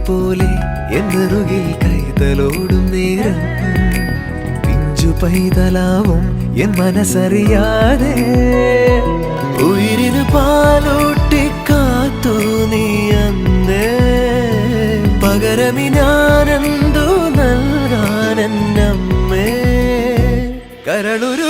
പോലെ എന്നറുകിൽ കൈതലോടും നേരം പിഞ്ചു പൈതലാവും എൻ മനസ്സറിയാതെ ഉയിരിന് പാലൂട്ടി കാത്തു നീ അന്നേ പകരമി ഞാനെന്തു നൽകാനെന്നമ്മേ കരളുരു